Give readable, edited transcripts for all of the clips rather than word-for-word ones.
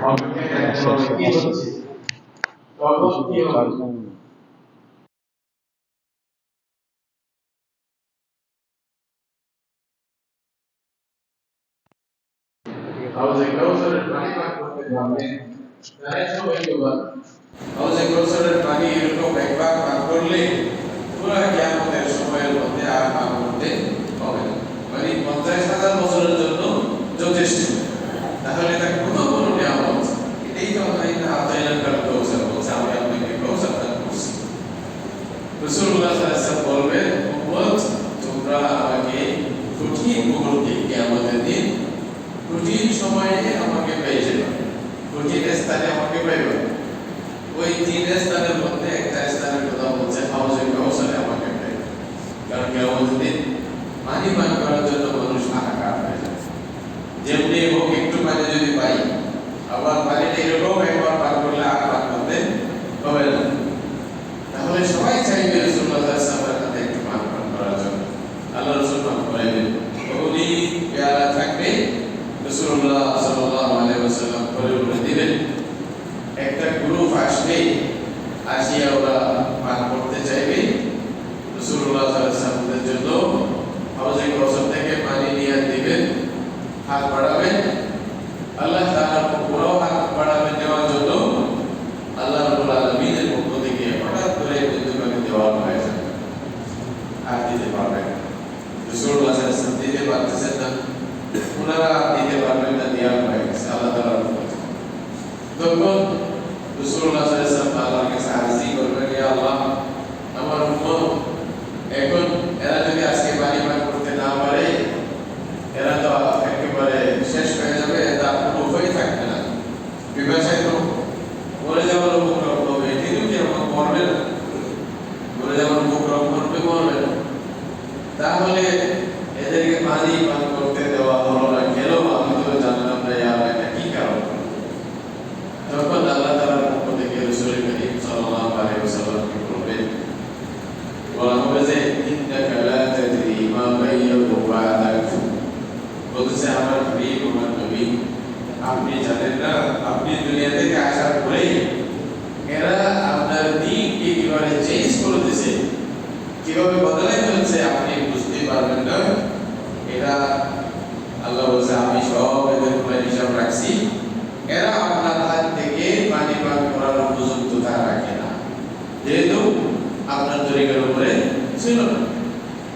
অপেক্ষায় থাকতে হবে কি হচ্ছে, তখন কি হবে। হাউজে কাউসারের পানি পান করতে পারবেন, জানেন সবাই তো বল। হাউজে কাউসারের পানি এরকম একবার পান করলে পুরা কিয়ামতের সময়ের মধ্যে আর পান করতে হবে না, মানে 50,000 বছরের জন্য যথেষ্ট। তাহলে এটা কত বড় নিয়ামত। এটাই তো আমরা এই আতাইনাল কাউসার বলছি, আমি আপনাকে কাউসার দান করছি। রাসূলুল্লাহ সাল্লাল্লাহু আলাইহি ওয়াসাল্লাম বলবেন, উম্মত তোমরা আমাকে কঠিন মুহূর্তে কিয়ামতের দিন কঠিন সময়ে আমাকে পেয়ে যাবে, কঠিন স্থানে আমাকে পাইবে। ওই 3 স্থানের মধ্যে একটা স্থানের কথা বলছে হাউজে কাউসারে আমাকে পাইবে। কারণ কিয়ামতের দিন পানি পান করার জন্য মানুষ হাহাকার হয়ে যায়। যেমনি হোক একটু পানি যদি পাই, আবার পানিটা এরকম একবার পান করলে আর পান করতে হবে না। তাহলে সবাই চাইবে রাসূলুল্লাহ সাল্লাল্লাহু আলাইহি ওয়াসাল্লামের কাছে একটু পান করার জন্য। আল্লাহ রাসূল পান করাইবেন, ওই পেয়ালা থাকবে, রাসূলুল্লাহ সাল্লাল্লাহু আলাইহি ওয়াসাল্লাম করে দিবেন। একটা গ্রুপ আসবে, আসিয়া ওরা পান করতে চাইবে, রাসূলুল্লাহ সাল্লাল্লাহু আলাইহি ওয়াসাল্লামের জন্য হাউজে কাউসার থেকে পানি নিয়ে দিবেন, হাত বাড়াবেন। আল্লাহ তাআলা পুরো হাত বাড়াবেন দেওয়ার জন্য আল্লাহ রাব্বুল আলামিনের পক্ষ থেকে হঠাৎ করে বিদ্যুৎকে দেওয়া হয়ে যাবে, আর দিতে পারবেন। রাসূলুল্লাহ সাল্লাল্লাহু আলাইহি ওয়াসাল্লাম দিতে পারতেছেন না, ওনারা দিতে পারবেন না, দেওয়া হয়ে গেছে আল্লাহ তাআলার পক্ষ থেকে। তখন রাসূলুল্লাহ সাল্লাল্লাহু আলাইহি ওয়াসাল্লাম আল্লাহর কাছে আরজি করবেন, ইয়া আল্লাহ, আমার উম্মত এখন এরা যদি আজকে পানি পান করতে না পারে, এরা তো একেবারে শেষ হয়ে যাবে, তার কোনো উপায় থাকবে না, পিপাসায় তো মরে যাওয়ার উপক্রম হবে। কিন্তু কিরকম মরবে না, মরে যাওয়ার উপক্রম করবে, মরবে না। তাহলে এদেরকে পানি পান করতে দেওয়া হলো না কেন? আমি তো জানলাম না এটা কি কারণ। তখন আল্লাহ তাআলার পক্ষ থেকে রাসূল করিম সাল্লাল্লাহু আলাইহি ওয়াসাল্লামকে বলবেন, বলা হবে যে ইন্নাকা লা তাদরি মা বাইয়াহু বা'দাক। বলছে আমার হাবিব, আমার নবী, আপনি জানেন না, আপনি দুনিয়া থেকে আসার পরেই এরা আপনার দিনকে কিভাবে চেঞ্জ করে দিয়েছে, কিভাবে বদলাই হচ্ছে, আপনি বুঝতে পারবেন না। এটা আল্লাহ বলছে আমি সব এদের পুরো হিসাব রাখছি। এরা আপনার হাত থেকে পানি পান করার উপযুক্ততা রাখে না, যেহেতু আপনার তরিকার উপরে ছিল না,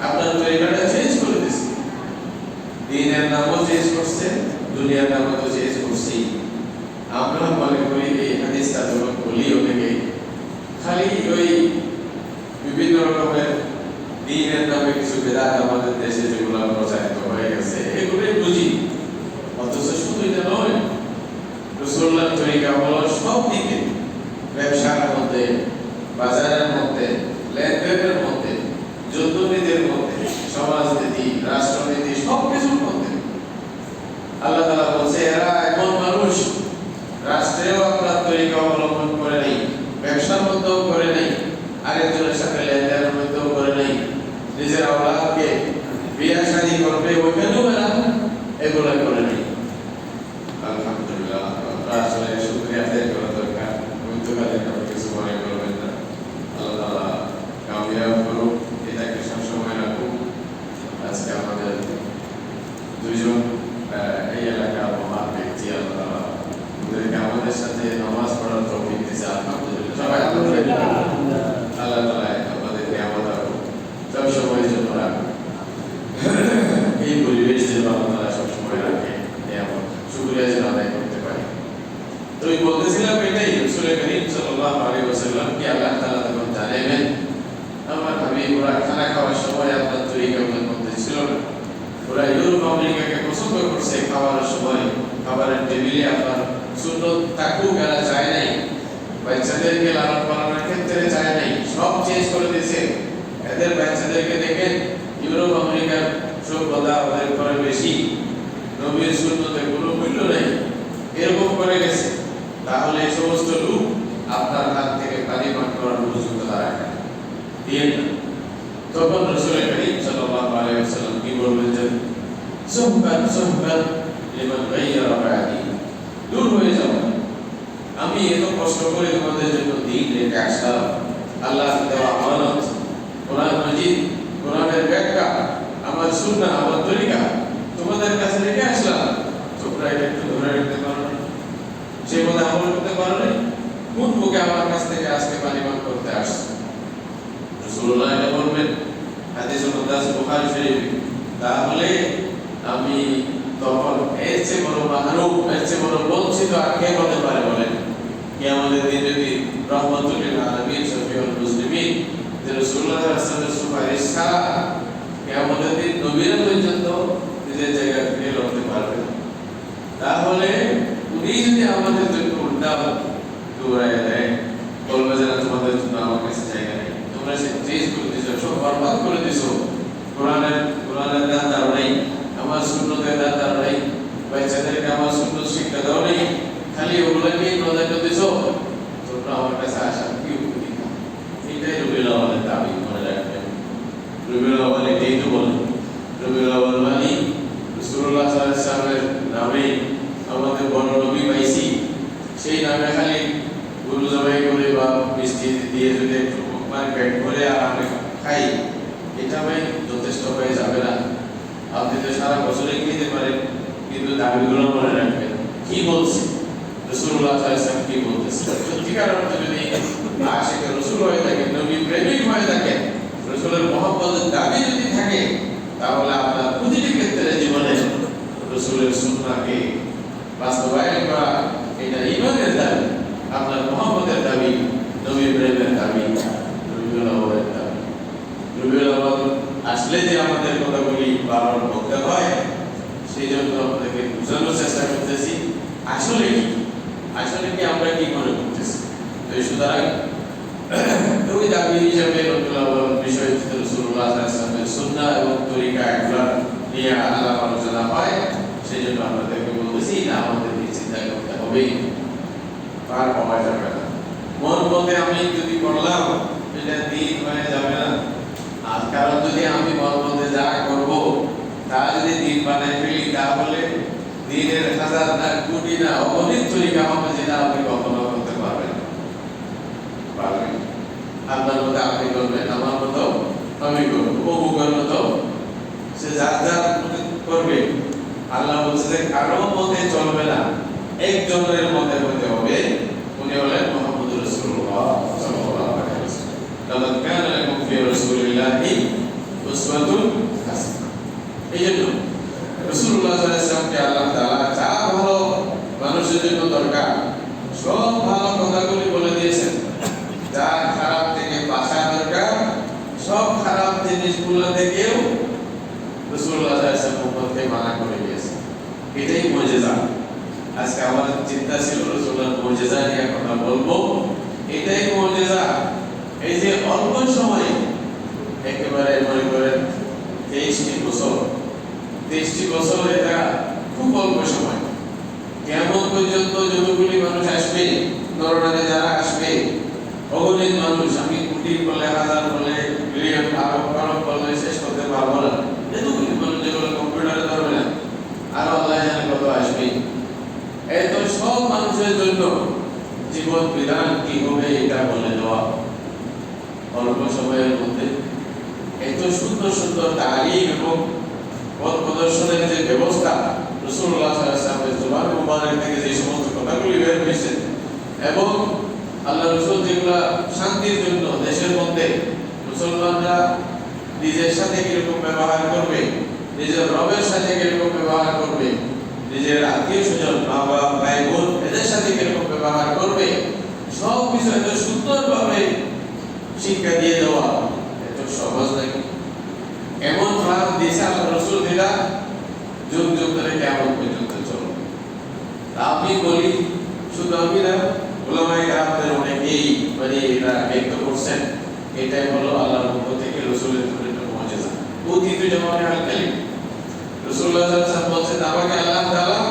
আপনার তরিকাটা চেঞ্জ করে দিয়েছে। দিনের নামও চেঞ্জ করছে, দুনিয়ার নামও তো চেঞ্জ করছি। আমরা মনে করি এই হাদিসটা যখন বলি অনেকে খালি ওই বিভিন্ন রকমের দিনের নামে কিছু বেদাত আমাদের দেশে যেগুলো প্রচারিত হয়ে গেছে এগুলোই বুঝি, অথচ শুধু এটা নয়, রাসূলুল্লাহর তরিকা হলো সব দিকে, ব্যবসার মধ্যে, বাজারের মধ্যে, লেনদেনের মধ্যে, যুদ্ধনীতির মধ্যে, সমাজনীতি, রাষ্ট্রনীতি, সব কিছুর মধ্যে। আল্লাহ তাআলা বলছে এরা এমন মানুষ, রাষ্ট্রেও আপনার তরিকা অবলম্বন করে নেই, ব্যবসার মধ্যেও করে নেই, আরেকজনের সাথে লেনদেনের মধ্যেও করে নেই, নিজের আওলাদকে বিয়ে শাদী করবে ওইখানেও এরা এগুলো করে নেই। আলহামদুলিল্লাহ, আসলে শুকরিয়া আদায় করা দরকার। মৃত্যুকালে কারো কিছু মনে করবেন না, আল্লাহ তাআলা কামিয়াব করুক, এটাকে সবসময় রাখুক। আজকে আমাদের দুইজন এই এলাকার মহান ব্যক্তি, আল্লাহ তাআলা ওদেরকে আমাদের সাথে নামাজ পড়ার তৌফিক দিয়েছে। আলহামদুলিল্লাহ, সবাই আলহামদুলিল্লাহ। আল্লাহ তাআলা আমাদেরকে আমাদের সবসময় জন্য রাখুক, এই পরিবেশ যেন আল্লাহ তাআলা সবসময় রাখে, শুকরিয়া যেন আদায় করতে পারি। তো আমি বলতেছিলাম এটাই, রাসূল করিম সাল্লাল্লাহু আলাইহি ওয়াসাল্লাম কি আল্লাহ তাআলা তখন জানাবেন, আমার হাবিব ওরা খানা খাওয়ার সময় আপনার তরিকা ওদের মধ্যে ছিল না, ওরা ইউরোপ আমেরিকাকে পছন্দ করছে, খাওয়ার সময় খাবারের টেবিলে আপনার সুন্নত থাকুক এরা চায় নাই, বাচ্চাদেরকে লালন পালনের ক্ষেত্রে চায় নাই, সব চেঞ্জ করে দিয়েছে। এদের বাচ্চাদেরকে দেখেন ইউরোপ আমেরিকার সভ্যতা ওদের করে বেশি, নবীর সুন্নতের কোনো মূল্য নেই, এরকম করে গেছে। তাহলে এই সমস্ত লোক আপনার হাত থেকে পানি পান করার উপযুক্ততা রাখে দিয়ে না। তখন রাসূল করিম সাল্লাল্লাহু আলাইহি ওয়াসাল্লাম কি বলবেন যে সুহবান সুহবান লিমান গায়্যারা বাদি, দূর হয়ে যাও আমি এত কষ্ট করে তোমাদের জন্য দিন রেখে আসলাম, আল্লাহ দেওয়া আমানত, কোরআন মাজিদ, কোরআনের ব্যাখ্যা, আমার সুন্নাহ, আমার তরিকা তোমাদের কাছে রেখে আসলাম, তোমরা এটা একটু ধরে রাখতে পারো না, সে কথা আমল করতে পারো না, কোন বুকে আমার কাছ থেকে আজকে পানি পান করতে আসছো? রাসূলুল্লাহ এটা বলবেন হাদিস মুকদ্দাস বুখারী শরীফ, তাহলে আমি তখন এর চেয়ে বড় মাহরুম, এর চেয়ে বড় বঞ্চিত আর কে হতে পারে বলেন? কিয়ামতের দিন যদি রহমাতুল লিল আলামিন শফিউল মুসলিমিন যে রাসূলুল্লাহ সাল্লাল্লাহু আলাইহি ওয়াসাল্লাম সুপারিশ ছাড়া কিয়ামতের দিন নবীরা পর্যন্ত নিজের জায়গা থেকে লড়তে পারবে না, তাহলে উনি যদি আমাদের জন্য উল্টা দৌড়ায় দেয়, বলবে যে তোমাদের জন্য আমার কাছে জায়গা নেই, তোমরা সে চেঞ্জ করে দিছো, সব বরবাদ করে দিছো, কোরআনের দান নেই, আমার সুন্নতের দান নেই, বাচ্চাদেরকে আমার সুন্নত শিক্ষা দাও নেই, খালি ওগুলোকে প্রদান দিছো, তোমরা আমার কাছে আসা কি উপকারিতা? এটাই রবিউল আউয়ালের দাবি, মনে রাখবেন। রবিউল আউয়াল এটাই তো বলে, রবিউল আউয়াল মানে রাসূলুল্লাহ সাল্লাল্লাহু আলাইহি ওয়াসাল্লামের নামে আমাদের বড় নবী পাইছি, সেই নামে খালি গরু জবাই করে বা মিষ্টি দিয়ে যদি একটু পেট ভরে আর আমরা খাই, এটা ভাই যথেষ্ট হয়ে যাবে না। আপনি তো সারা বছরে খেতে পারেন, কিন্তু দাবিগুলো মনে রাখবেন। কি বলছে রাসূলুল্লাহ সাল্লাল্লাহু আলাইহি ওয়াসাল্লাম, কি বলতেছে? সত্যিকার অর্থে যদি আশিক রাসূল হয়ে থাকেন, নবী প্রেমিক হয়ে থাকেন, রাসূলের মহব্বতের দাবি যদি থাকে, তাহলে আপনার প্রতিটি ক্ষেত্রে জীবনে রাসূলের সুন্নাহকে বাস্তবায়ন করা, এটা ঈমানের দাবি, আপনার মহব্বতের দাবি, নবী প্রেমের দাবি, রবিউল আউয়ালের দাবি। রবিউল আউয়াল আসলে যে আমাদের কথাগুলি বারবার বলতে হয়, সেই জন্য আপনাদেরকে বোঝানোর চেষ্টা করতেছি আসলে কি আমরা কি মনে করতেছি। তো সুতরাং ওই দাবি হিসেবে রবিউল আউয়াল বিষয় রাসূলুল্লাহ সাল্লাল্লাহু আলাইহি ওয়াসাল্লামের সুন্নাহ এবং তরিকা এগুলো নিয়ে আলাপ আলোচনা হয়, সেই জন্য আপনাদেরকে বলতেছি না আমাদের চিন্তা করতে হবে, পার পাওয়া যাবে না। মন মতে আমি যদি করলাম এটা দিন হয়ে যাবে না, আর কারণ যদি আমি মন মতে যা করবো তা যদি দিন বানাই ফেলি, তাহলে দিনের হাজার না কোটি না অগণিত তরিকা হবে, যেটা আপনি কখনো করতে পারবেন পারবেন। আপনার মতো আপনি করবেন, আমার মতো আমি করবো, অমুকের মতো সে যার যার করবে। আল্লাহ বলছে যে কারো মতে চলবে না, একজনের মতে হতে হবে, উনি হলেন মুহাম্মদুর রাসূলুল্লাহ সাল্লাল্লাহু আলাইহি ওয়াসাল্লাম। লাকাদ কানা লাকুম ফি রাসূলিল্লাহি উসওয়াতুন হাসানাহ। এইজন্য রাসূলুল্লাহ সাল্লাল্লাহু আলাইহি ওয়াসাল্লামকে আল্লাহ তাআলা যা ভালো মানুষের জন্য দরকার সব ভালো কথাগুলি বলে দিয়েছেন, যা খারাপ থেকে বাঁচা দরকার সব খারাপ জিনিসগুলো থেকেও রাসূলুল্লাহ সাল্লাল্লাহু আলাইহি ওয়াসাল্লাম উম্মতকে মানা করে দিয়েছেন। এটাই মুজিজা। আজকে আমাদের চিন্তা ছিল রাসূলুল্লাহর মুজিজা নিয়ে কথা বলবো, এটাই মুজিজা। এই যে অল্প সময়ে একেবারে মনে করেন 23টি বছর, এটা খুব অল্প সময়। কিয়ামত পর্যন্ত যতগুলি মানুষ আসবে, নরনারী যারা আসবে, অগণিত মানুষ, আমি কোটি বলে হাজার বলে বিলিয়ন আরব বলে শেষ করতে পারবো না, এতগুলি মানুষ যেগুলো কম্পিউটারে ধরবে না, আর আল্লাহ জানে কত আসবে। এত সব মানুষের জন্য জীবন বিধান কি হবে এটা বলে দেওয়া, অল্প সময়ের মধ্যে এত সুন্দর সুন্দর তালিম এবং পথ প্রদর্শনের যে ব্যবস্থা, রাসূলুল্লাহ সাল্লাল্লাহু আলাইহি ওয়াসাল্লামের জবান মুবারক থেকে যে সমস্ত কথাগুলি বের হয়েছে, এবং আল্লাহ রাসূল যেগুলা শান্তির জন্য দেশের মধ্যে মুসলমানরা নিজের সাথে কিরকম ব্যবহার করবে, নিজের রবের সাথে কিরকম ব্যবহার করবে, নিজের আত্মীয় স্বজন মা বাবা ভাই বোন এদের সাথে কিরকম ব্যবহার করবে, সব কিছু এত সুন্দরভাবে শিক্ষা দিয়ে দেওয়া এত সহজ নাকি? এমন প্রাণ দিয়েছে আল্লাহ রাসূল, যেটা যুগ যুগ ধরে কিয়ামত পর্যন্ত চলবে। আমি বলি শুধু আমি না, উলামায়ে কেরামদের অনেকেই এরা ব্যক্ত করছেন, এটাই হলো আল্লাহর পক্ষ থেকে রাসূলের জন্য মুজিজা। অতীত জমানায় আল-কালিম রাসূলুল্লাহ সাল্লাল্লাহু আলাইহি ওয়াসাল্লাম বলেছেন, আমাকে আল্লাহ তাআলা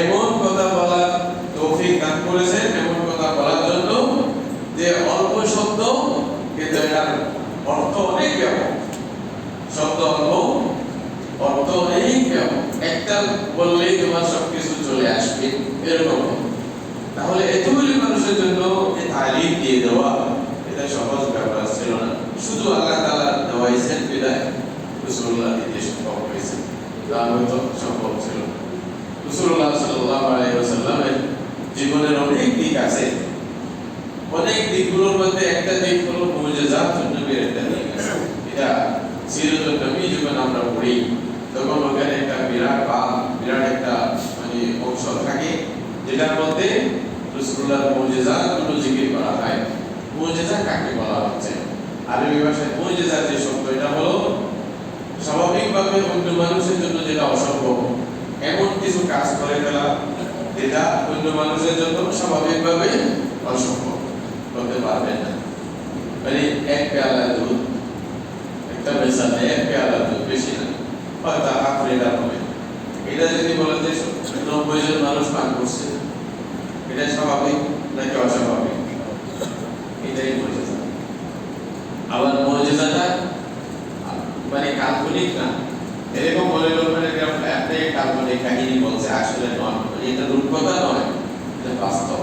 এমন কথা বলার তৌফিক দান করেছেন, এমন কথা বলার জন্য যে অল্প শব্দ কিন্তু এটার অর্থ অনেক ব্যাপক, শব্দ অল্প অর্থ অনেক ব্যাপক, একটা বললেই তোমার সবকিছু চলে আসবে এরকম। তাহলে এতগুলি মানুষের জন্য এই তালিম দিয়ে দেওয়া এটা সহজ ব্যাপার ছিল না। শুধু আল্লাহ তাআলা দেওয়াইছেন বিদায় রাসূলুল্লাহ দিতে সম্ভব হয়েছে, তা হয়তো সম্ভব ছিল না। রাসূলুল্লাহ সাল্লাল্লাহু আলাইহি ওয়াসাল্লামের জীবনের অনেক দিক আছে, অনেক দিকগুলোর মধ্যে একটা দিক হলো মুজিজাতুন নবীর একটা দিক আছে। এটা সিরাতুন নবী যখন আমরা পড়ি তখন ওখানে একটা বিরাট একটা মানে অংশ থাকে যেটার মধ্যে রাসূলুল্লাহর মুজিজাতগুলো জিকির করা হয়। মুজিজা কাকে বলা হচ্ছে? আরবি ভাষায় মুজিজা যে শব্দ, এটা হলো স্বাভাবিকভাবে অন্য মানুষের জন্য যেটা অসম্ভব, এমন কিছু কাজ করে ফেলা যেটা অন্য মানুষের জন্য স্বাভাবিকভাবে অসম্ভব, করতে পারবেন না। মানে এক পেয়ালা দুধ, একটা বেসানে এক পেয়ালা দুধ, বেশি না, হয়তো হাফ লিটার হবে, এটা যদি বলে যে 90 জন মানুষ পান করছে, এটা স্বাভাবিক নাকি অস্বাভাবিক? এটাই মুজিজা। আবার মুজিজাটা মানে কাল্পনিক না, এরকম মনে করবেন আপনি কাল্পনিক কাহিনী বলছে, আসলে নয়, এটা রূপকথা নয়, এটা বাস্তব।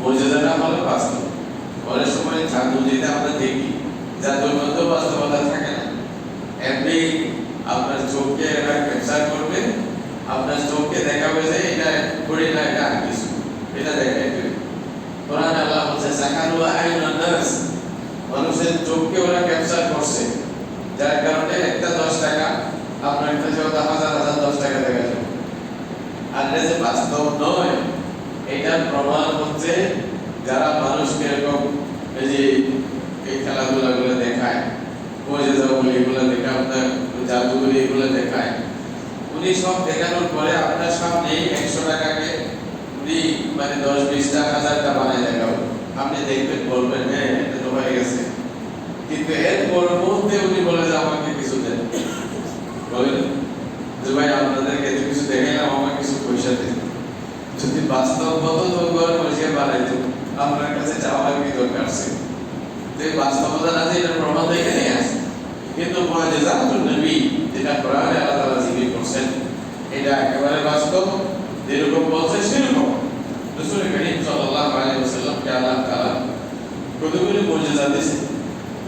মুজিজাটা হলো বাস্তব। অনেক সময় জাদু যেটা আমরা দেখি, জাদুর মধ্যে বাস্তবতা থাকে না। এমনি আপনার চোখকে এটা ক্যাপচার করবে, আপনার চোখকে দেখাবে যে এটা ঘড়ি না, এটা আর কিছু, এটা দেখাই দেবে। কোরআন আল্লাহ বলছে সাকারু আইনুন নাস, মানুষের চোখকে ওরা ক্যাপচার করছে, যার কারণে একটা 10 টাকা আপনার কাছে ওটা হাজার 10 টাকা দেখা যাবে। আর এটা যে বাস্তব নয়, এটার প্রমাণ হচ্ছে যারা মানুষকে এরকম এই যে এই খেলাধুলাগুলো দেখায়, মুজিজাগুলো এগুলো দেখে, আপনার জাদুগুলো এগুলো দেখায়, উনি সব দেখানোর পরে আপনার সামনে 100 টাকাকে উনি মানে 10-20টা 1000টা বানায় দেখাবো, আপনি দেখবেন, বলবেন হ্যাঁ এটা তো হয়ে গেছে। কিন্তু এর পরবর্তীতে উনি বলে যে আমাকে কিছু দেন, বলেন যে ভাই আপনাদেরকে এত কিছু দেখাইলাম, আমাকে কিছু পয়সা দিন। যদি বাস্তবগত দরকার পয়সা বানাইতো, আপনার কাছে চাওয়ার কি দরকার ছিল? যে বাস্তবতা আছে এটা প্রমাণ দেখে নিয়ে আসে। কিন্তু মুজিজাতুন নবী যেটা কোরআনে আল্লাহ তাআলা জিকির করছেন, এটা একেবারে বাস্তব, যেরকম বলছে সেরকম। রাসূল করিম সাল্লাল্লাহু আলাইহি ওয়াসাল্লামকে আল্লাহ তাআলা কতগুলো মুজিজা দিয়েছেন।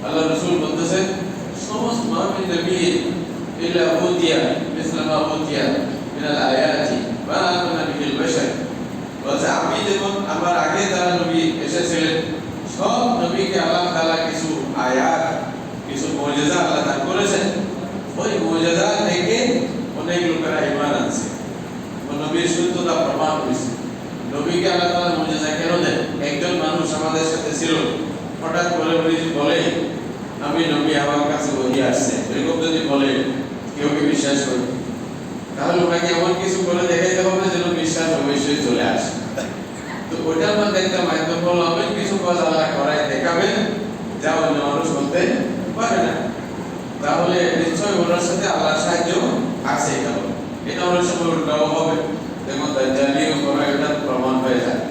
আল্লাহ রাসূল বলতেছেন সমস্ত মামিন নবী ইল্লা উতিয়া মিসলা মা উতিয়া মিনাল আয়াতি মা আতানা বিল বাশার। বলছে আমি যেমন আমার আগে যারা নবী এসেছিলেন সব নবীকে আল্লাহ তাআলা কিছু আয়াত, কিছু মুজিজা আল্লাহ দান করেছেন। ওই মুজিজা থেকে অনেক লোকেরা ঈমান আনছে, নবীর সত্যতা প্রমাণ হয়েছে। নবীকে আল্লাহ তাআলা মুজিজা কেন দেন? একজন মানুষ আমাদের সাথে ছিল, হঠাৎ করে বলে আমি নবী, আমার কাছে ওহী আসছে, এরকম যদি বলে কেউ কি বিশ্বাস করবে? তাহলে ওনাকে এমন কিছু করে দেখাইতে হবে যেন বিশ্বাস অবশ্যই চলে আসে। তো ওটার মধ্যে একটা মাধ্যম হলো অনেক কিছু কাজ আল্লাহ করায় দেখাবেন যা অন্য মানুষ করতে পারে না, তাহলে নিশ্চয়ই ওনার সাথে আল্লাহর সাহায্য আছে। এটা অনেক সময় উল্টাও হবে, যেমন দাজ্জালিও করা, এটা প্রমাণ হয়ে যায়।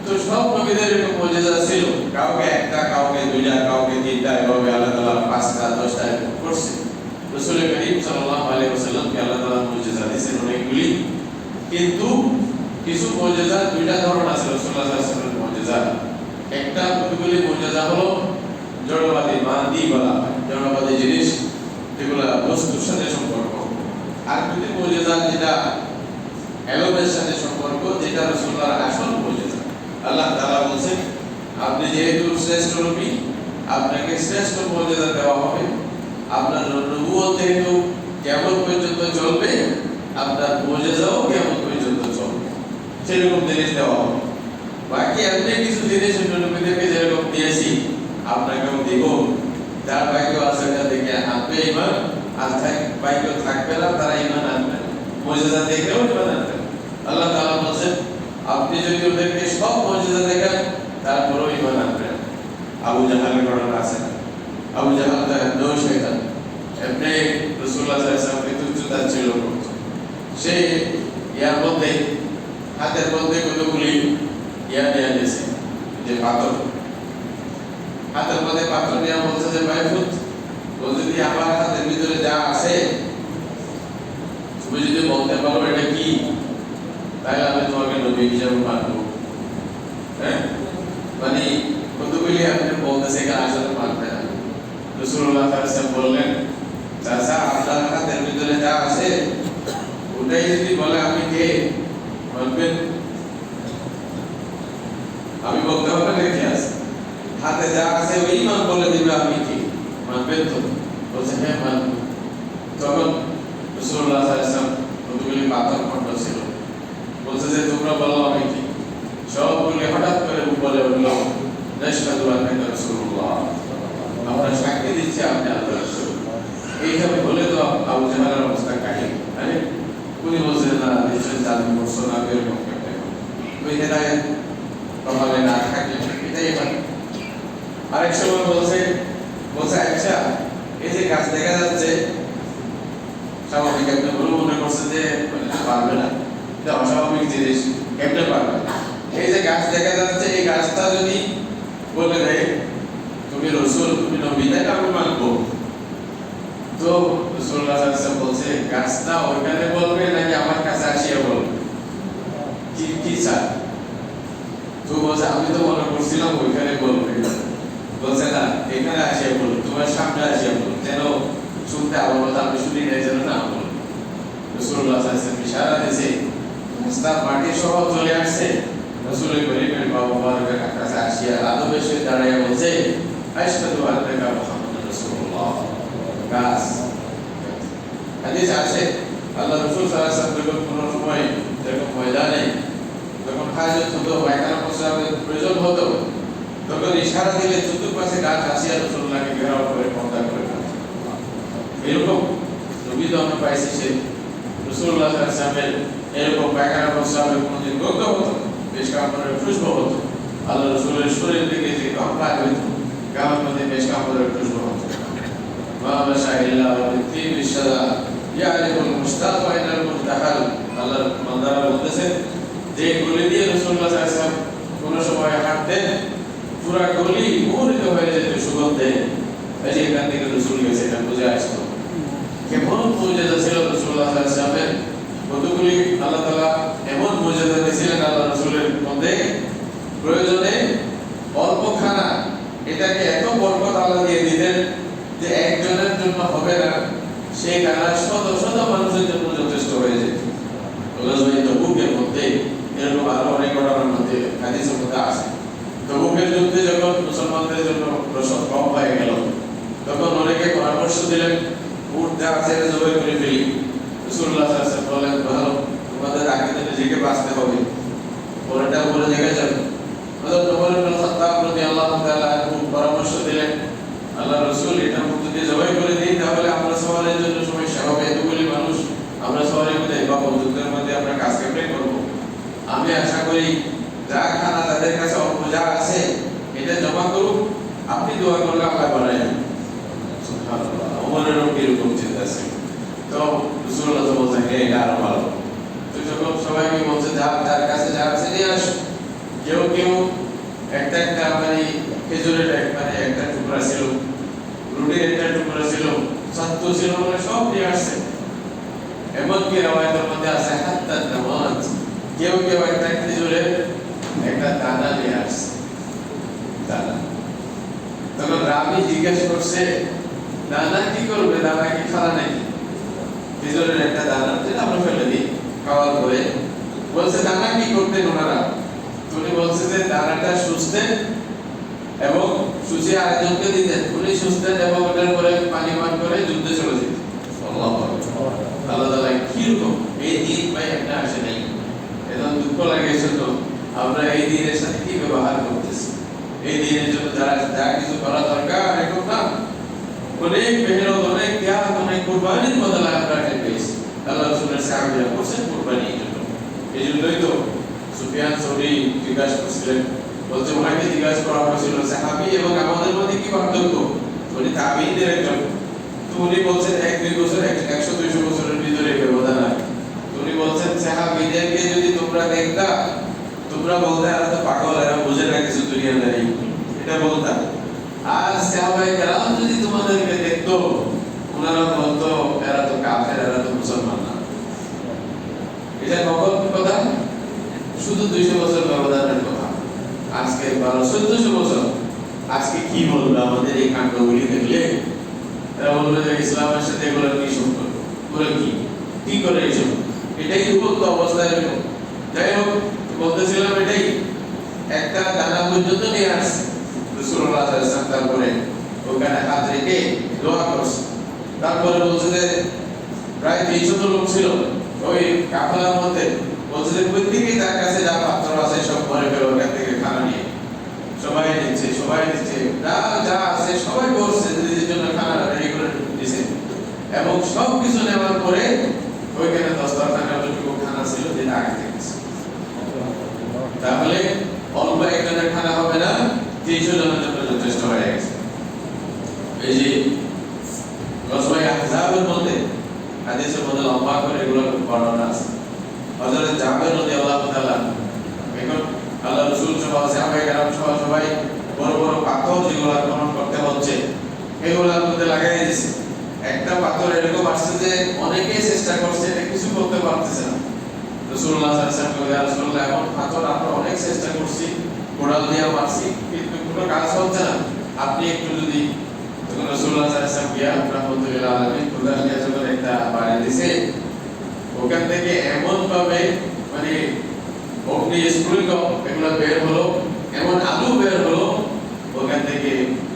তো সব নবীদের এরকম মুজিজা ছিল, কাউকে একটা, কাউকে দুইটা, কাউকে তিনটা, এভাবে আল্লাহ তাআলা 5টা 10টা করছে। রাসূল করিম সাল্লাল্লাহু আলাইহি ওয়াসাল্লামকে আল্লাহ তাআলা মুজিজা দিয়েছেন অনেকগুলি, কিন্তু কিছু মুজিজা দুইটা ধরন আছে রাসূলুল্লাহ সাল্লাল্লাহু আলাইহি ওয়াসাল্লামের মুজিজা। একটা কতগুলি মুজিজা হলো জড়বাদী, মাদি বলা হয়, জড়বাদী জিনিস যেগুলো বস্তুর সাথে সম্পর্ক। আর যদি মুজিজা যেটা এলমের সাথে সম্পর্ক, যেটা রাসূলুল্লাহর আসল মুজিজা। আল্লাহ তাআলা বলেন আপনি যেহেতু শ্রেষ্ঠ নবী, আপনাকে শ্রেষ্ঠ মুজিজা দেওয়া হবে। আপনার নবুয়ত যেহেতু কিয়ামত পর্যন্ত চলবে, আপনার মুজিজাও কিয়ামত পর্যন্ত চলবে, সেরকম জিনিস দেওয়া হবে। বাকি এমনি কিছু জিনিস অন্য নবীদেরকে যেরকম দিয়েছি আপনাকেও দিব। যার ভাগ্য আছে এটা দেখে আনবে ঈমান, আর ভাগ্য থাকবে না তারা ঈমান আনবে না, মুজিজা দেখেও ঈমান আনবে না। আল্লাহ তাআলা বলেন আপনি যদি ওদেরকে সব মুজিজা দেখান তারপরেও ঈমান আনবে না। আবু জাহালের ঘটনা আছে, আবু জাহাল তার নৌ শয়তান, এমনি রাসূলুল্লাহ সাল্লাল্লাহু আলাইহি ওয়াসাল্লামকে তুচ্ছ-তাচ্ছিল্য করত। সে ইয়ার মধ্যে হাতের মধ্যে কতগুলি ইয়া নিয়ে এনেছে, যে পাথর, হাতের মধ্যে পাথর নিয়ে বলছে যে ভাই ফুট, ও যদি আমার হাতের ভিতরে যা আছে তুমি যদি বলতে পারো এটা কি, তাহলে আমি তোমাকে নবী হিসেবে মানব। রাসূলুল্লাহ সাল্লাল্লাহু আলাইহি ওয়াসাল্লাম বললেন, চাচা আপনার হাতের ভিতরে যা আছে ওটাই যদি বলে আমি কে বলবেন? আমি বলতে হবে না কি আছে? হাতে যা আছে ওই মান বলে দিবে আমি কে, মানবেন তো? বলছে হ্যাঁ মানব। তখন রাসূলুল্লাহ সাল্লাল্লাহু আলাইহি ওয়াসাল্লাম কতগুলি পাথর কণ্ঠ ছিল, বলছে যে তোমরা বলো আমি কি। সবগুলি হঠাৎ করে বলে উঠল, আশহাদু আন্নাকা রাসূলুল্লাহ, আমরা সাক্ষী দিচ্ছি আপনি আল্লাহর রাসূল। এইভাবে বলে তো আবু জাহলের অবস্থা কাহিল। আরে উনি বলছেন না নিশ্চয় জানি করছো না এরকম একটা ওই হেদায়েত কপালে না থাকলে এটাই হয়। আরেক সময় বলছে আচ্ছা এই যে গাছ দেখা যাচ্ছে, স্বাভাবিক আপনি মনে করছে যে পারবে না, এটা অস্বাভাবিক জিনিস, কেমনে পারবে? এই যে গাছ দেখা যাচ্ছে, এই গাছটা যদি বলে দেয় তুমি রাসূল তুমি নবী, তাই আমি মানবো। তো রাসূলুল্লাহ সাল্লাল্লাহু আলাইহি ওয়াসাল্লাম বলছে গাছটা ওইখানে বলবে নাকি আমার কাছে আসিয়া বলবে? কি স্যার? তো বলছে আমি তো মনে করছিলাম ওইখানে বলবে। বলছে না এখানে আসিয়া বলবে, তোমার সামনে আসিয়া বলবে, যেন শুনতে আমার কথা আমি শুনি নাই যেন না বলবে। রাসূলুল্লাহ সাল্লাল্লাহু আলাইহি ওয়াসাল্লাম ইশারা দিয়েছে, রাস্তা মাটি সহ চলে আসছে। রাসূল করিমের বাবা মুবারকের কাছে আসিয়া আদবে সে দাঁড়াইয়া বলছে আশহাদু আন্নাকা মুহাম্মাদুর রাসূলুল্লাহ। গাছ হাদিস আছে আল্লাহ রাসূল সাল্লাল্লাহু আলাইহি ওয়াসাল্লাম যখন কোনো সময় যখন ময়দানে যখন হাজত হতো, পায়খানা প্রস্রাবের প্রয়োজন হতো, তখন ইশারা দিলে চতুর্পাশে গাছ আসিয়া রাসূলুল্লাহকে ঘেরাও করে পর্দা করে ফেলতো। এরকম নবী তো আমরা পাইছি সে রাসূলুল্লাহ সাল্লাল্লাহু আলাইহি ওয়াসাল্লামের এরকম পায়খানা প্রস্রাবের কোনদিন গন্ধ হতো, পেশকাম্বরের খুশবু হতো, আল্লাহ রাসূলের শরীর থেকে যে গন্ধ হতো, গায়ের মধ্যে পেশকাম্বরের খুশবু হতো। মা বাশা ইল্লা বিতি বিশাদা ইয়ারিফুল মুশতাক ওয়া ইনাল মুতাহাল। আল্লাহর বান্দারা বলতেছেন যে গলি দিয়ে রাসূলুল্লাহ সাল্লাল্লাহু আলাইহি ওয়াসাল্লাম কোন সময় হাঁটতেন, পুরা গলি মুখরিত হয়ে যেত সুগন্ধে। এই যে এখান থেকে রাসূল গেছে এটা বুঝে আসতো কেমন মুজিজা ছিল রাসূলুল্লাহ সাল্লাল্লাহু আলাইহি ওয়াসাল্লামের। কতগুলি আল্লাহ তাআলা এমন মুজিজা দিয়েছিলেন আল্লাহ রাসূলের মধ্যে, প্রয়োজনে অল্প খানা এটাকে এত বরকত আল্লাহ দিয়ে দিতেন যে একজনের জন্য হবে না, সেই খানা শত শত মানুষের জন্য যথেষ্ট হয়ে যেত। তবুকের মধ্যে এরকম আরো অনেক ঘটনার মধ্যে হাদিসের মধ্যে আছে। তবুকের যুদ্ধে যখন মুসলমানদের জন্য রসদ কম হয়ে গেল, তখন অনেকে পরামর্শ দিলেন উট যা আছে জবাই করে ফেলি। রাসূলুল্লাহ সাল্লাল্লাহু আলাইহি ওয়াসাল্লাম বলেন ভালো, তোমাদের আকিদা নিজেকে বাঁচতে হবে, পরেরটা উপরে জায়গা যাবে। হযরত ওমর ইবনে খাত্তাব রাদিয়াল্লাহু তাআলা আনহু পরামর্শ দিলেন আল্লাহ রাসূল এটা যদি জবাই করে দেই তাহলে আমরা সওয়ারের জন্য সমস্যা হবে, এতগুলি মানুষ আমরা সওয়ারের মধ্যে বা যুদ্ধের মধ্যে আমরা কাজ কেমনে করব? আমি আশা করি যা খানা তাদের কাছে অল্প যা আছে এটা জমা করুক, আপনি দোয়া করলে আল্লাহ বাড়াই দেন। সুবহানাল্লাহ, ওমরেরও এরকম চিন্তা ছিল। তো রাসূলুল্লাহ তো বলছেন এটা আরো ভালো। তো যখন সবাইকে বলছে যার কাছে যা আছে নিয়ে আসো, কেউ কেউ একটা খেজুরের একটা টুকরা ছিল, রুটির একটা টুকরা ছিল, ছাত্র ছিল, মানে সব নিয়ে আসছে। এমনকি রাওয়ায়াতের মধ্যে আছে হাত্তা নামাজ, কেউ কেউ একটা খেজুরের একটা দানা নিয়ে আসছে, দানা। তখন রাবি জিজ্ঞাসা করছে দানা কি করবে, দানা কি খাওয়া নাকি? খেজুরের একটা দানা যেটা আমরা ফেলে দিই খাওয়ার পরে, বলছে দানা কি করতেন ওনারা? উনি বলছে যে দানাটা সুস্থেন এবং সুচে আরেকজনকে দিতেন, উনি সুস্থেন এবং ওটার পরে পানি পান করে যুদ্ধে চলে যেতেন। আল্লাহু আকবার। আল্লাহ তাআলা কিরকম এই দিন ভাই একটা আসে নাই, এখন দুঃখ লাগেছে তো আমরা এই দিনের সাথে কি ব্যবহার করতেছি। এই দিনের জন্য যা কিছু করা দরকার এরকম না, অনেক মেহনত, অনেক ত্যাগ, অনেক কুরবানির বদলে আমরা এটা পেয়েছি। আল্লাহ রাসূলের সাহাবীরা করছেন কুরবানির জন্য। এই জন্যই তো সুফিয়ান সৌরি জিজ্ঞাসা করছিলেন, বলছে ওনাকে জিজ্ঞাসা করা হয়েছিল সাহাবী এবং আমাদের মধ্যে কি পার্থক্য? উনি তাবিঈদের একজন। তো উনি বলছেন 1-2 বছর 100-200 বছরের ভিতরে ব্যবধান আছে। উনি বলছেন সাহাবীদেরকে যদি তোমরা দেখতা তোমরা বলতে এরা তো পাগল, এরা বুঝে না কিছু দুনিয়াদারি, এটা বলতা। আর সাহাবায়ে কেরাম যদি তোমাদেরকে দেখতো ওনারা বলতো এরা তো কাফের, এরা তো মুসলমান না। এটা কখন কথা? শুধু 200 বছর ব্যবধানের কথা। আজকে 1200-1400 বছর। আজকে কি বলবো আমাদের এই কাণ্ডগুলি দেখলে? ইসলামের সাথে এগুলো কি সম্পর্ক, ওগুলো কি করে এইসব, এটাই উপযুক্ত অবস্থায় এরকম। যাই হোক, বলতেছিলাম এটাই একটা দানা পর্যন্ত নিয়ে আসছে রাসূলুল্লাহ সাল্লাল্লাহু আলাইহি ওয়াসাল্লাম, তারপরে ওখানে হাত রেখে দোয়া করছে। তারপরে বলছে যে প্রায় 300 লোক ছিল ওই কাফেলার মধ্যে, বলছে যে প্রত্যেকেই তার কাছে যা পাত্র আছে সব ভরে ফেলো, ওখান থেকে খানা নিয়ে সবাই নিচ্ছে যা যা আছে সবাই বসছে, নিজের জন্য খানা রেডি করে দিয়েছে। এবং সব কিছু নেওয়ার পরে ওইখানে দস্তরখানে যতটুকু খানা ছিল যেটা আগে থেকে ছিল। তাহলে অল্প একজনের খানা হবে না, 300 জনের জন্য যথেষ্ট হয়ে গেছে। এই যে গজওয়ায়ে আহজাবের মধ্যে হাদিসের মধ্যে লম্বা করে এগুলো বর্ণনা আছে। হযরত জাবের রাদিয়াল্লাহু তাআলা, এখন আল্লাহ রাসূল সাহাবায়ে কেরাম সবাই বড় বড় পাথর যেগুলো গ্রহণ করতে হচ্ছে এগুলোর মধ্যে লাগাই দিয়েছে। একটা পাথর এরকম আসছে যে অনেকেই চেষ্টা করছে, এটা কিছু করতে পারতেছে না। রাসূলুল্লাহ সাল্লাল্লাহু আলাইহি ওয়াসাল্লাম বলে, ইয়া রাসূলুল্লাহ, এমন পাথর আমরা অনেক চেষ্টা করছি, কোড়াল দিয়ে মারছি, কিন্তু কোনো কাজ হচ্ছে না, আপনি একটু যদি। তখন রাসূলুল্লাহ সাল্লাল্লাহু আলাইহি ওয়াসাল্লাম গিয়া রাহমাতুল্লাহ আলাইহি কোদাল দিয়ে যখন একটা বাড়ি দিয়েছে, ওখান থেকে এমন ভাবে মানে অগ্নি স্ফুলিঙ্গ এগুলো বের হলো, এমন আলু বের হলো ওখান থেকে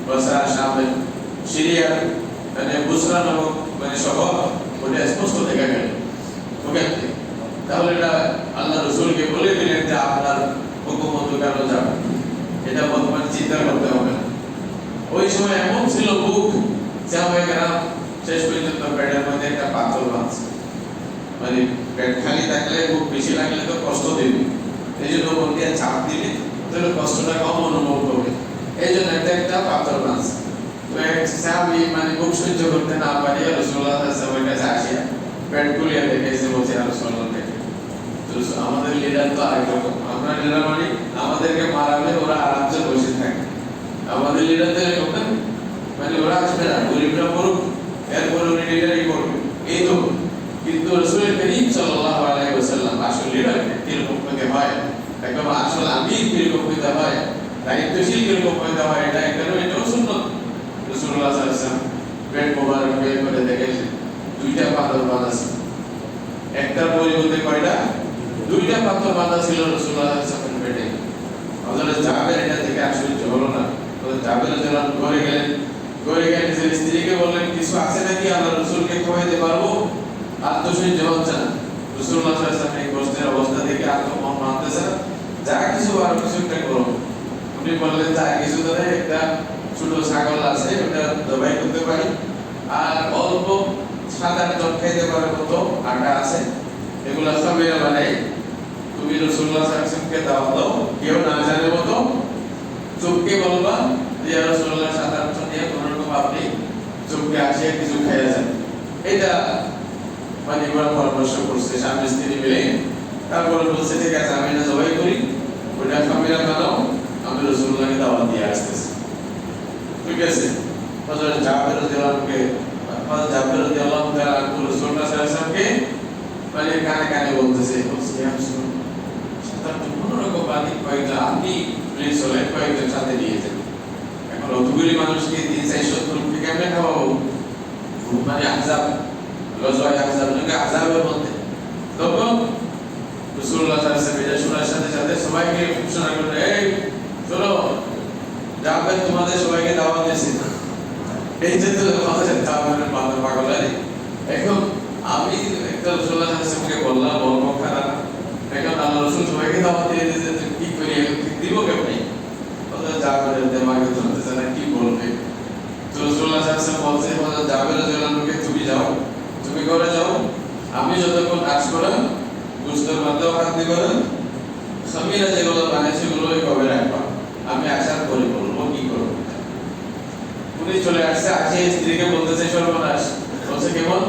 বসরা শামের সিরিয়া মানে বুসরা নামক মানে শহর ওটা স্পষ্ট দেখা গেল ওখান থেকে। তাহলে এটা আল্লাহ রাসূলকে বলে দিলেন যে আপনার হুকুমত কেন যাবে, এটা বর্তমানে চিন্তা করতে হবে না। ওই সময় এমন ছিল বুক, সাহাবায়ে কেরাম শেষ পর্যন্ত পেটের মধ্যে একটা পাথর বাঁধছে, মানে পেট খালি থাকলে বুক বেশি লাগলে তো কষ্ট দিবে, এই জন্য ওপর দিয়ে চাপ দিলে তাহলে কষ্টটা কম অনুভব হবে, এই জন্য একটা পাথর বাঁধছে। তো এক সাহাবী মানে বুক সহ্য করতে না পারিয়া রাসূলুল্লাহ সাল্লাল্লাহু আলাইহি ওয়াসাল্লামের কাছে আসিয়া পেট খুলিয়া দেখেছে, বলছে ইয়া রাসূলুল্লাহ, আমাদের লিডার তো আরেক রকম, আমরা লিডার মানে আমাদেরকে মারালে ওরা আরামসে বসে থাকে, আমাদের লিডার তো এরকম না, মানে ওরা আসবে না, গরিবরা করুক এরপরে উনি লিডারই করবে, এই তো। কিন্তু রাসূল করিম সাল্লাল্লাহু আলাইহি ওয়াসাল্লাম আসল লিডার কিরকম হতে হয়, একদম আসল আমির কিরকম হতে হয়, দায়িত্বশীল কিরকম হতে হয়, এটাও সুন্নাত। রাসূলুল্লাহ সাল্লাল্লাহু আলাইহি ওয়াসাল্লাম পেট মোবারক বের করে দেখেছেন দুইটা পাথর বাঁধা ছিল, একটার পরিবর্তে কয়টা, দুইটা পাথর বাঁধা ছিল রাসূলুল্লাহ সাল্লাল্লাহু আলাইহি ওয়াসাল্লামের পেটে। হযরত জাবের এটা থেকে আশ্চর্য হলো না, হযরত জাবের রাদিয়াল্লাহু আনহু ঘরে গেলেন, নিজের স্ত্রীকে বললেন কিছু আছে নাকি আল্লাহ রাসূলকে খাওয়াইতে পারবো, আর তো সহ্য হচ্ছে না। রাসূলুল্লাহ সাল্লাল্লাহু আলাইহি ওয়াসাল্লাম এই কষ্টের অবস্থা দেখে আর তো মন মানতেছে না, যা কিছু আর কিছু একটা করো। উনি বললেন যা কিছু ধরে একটা ছোট ছাগল আছে ওটা জবাই করতে পারি, আর অল্প 7-8 জন খাইতে পারার মতো আটা আছে, এগুলা সব বানাই তুমি রাসূলুল্লাহ সাল্লাল্লাহু আলাইহি ওয়াসাল্লামকে দাও দাও, কেউ না জানে মতো চুপকে বলবা যে ইয়া রাসূলুল্লাহ 7-8 জন নিয়ে কোনরকম আপনি চুপকে আসিয়া কিছু খাইয়া যান। এটা মানে ওরা পরামর্শ করছে স্বামী স্ত্রী মিলে। তারপরে বলছে ঠিক আছে আমি না জবাই করি, ওটা খামিরা বানাও, আমি রাসূলুল্লাহকে দাওয়াত দিয়ে আসতেছি। ঠিক আছে, হযরত জাবের রাদিয়াল্লাহু তাআলা রাসূলুল্লাহ সাল্লাল্লাহু আলাইহি ওয়াসাল্লামকে মানে কানে কানে বলতেছে, ইয়া রাসূলুল্লাহ সাথে কোনরকম বাণী কয়েকটা আপনি প্লিজ চলে কয়েকজন সাথে নিয়ে যান। এখন অতগুলি মানুষকে 300-400 লোককে কেমনে খাওয়াবো, মানে আহজাব গজওয়ায়ে আহজাব নাকি আহজাবের মধ্যে। তখন রাসূলুল্লাহ সাল্লাল্লাহু আলাইহি ওয়াসাল্লাম এটা শোনার সাথে সাথে সবাইকে ঘোষণা করলেন, এই শোনো, জাবের তোমাদের সবাইকে দাওয়াত দিয়েছে। এই যে তো আমাদের জাবেরের মাথা পাগল আরে, এখন আমি একটা রাসূলুল্লাহ সাল্লাল্লাহু আলাইহি ওয়াসাল্লামকে বললাম বলবো খারাপ, এখন আল্লাহ রাসূল সবাইকে দাওয়াত দিয়ে দিয়েছে, কি করি এখন দিব কেমনে, ওদের জাবেরের দিমাগে চলতেছে না কি বলবে। তো রাসূলুল্লাহ সাল্লাল্লাহু আলাইহি ওয়াসাল্লাম বলছে হযরত জাবের রাদিয়াল্লাহু আনহুকে তুমি যাও, তুমি ঘরে যাও, আমি যতক্ষণ কাজ করাম গোশতের মধ্যেও হাত দিব না, খামিরা যেগুলো বানাইছে সেগুলো কবে রাখবা, আমি আসার পরে বলবো কি করবো। উনি চলে আসছে, আসে স্ত্রীকে বলতেছে সর্বনাশ, বলছে কেমন,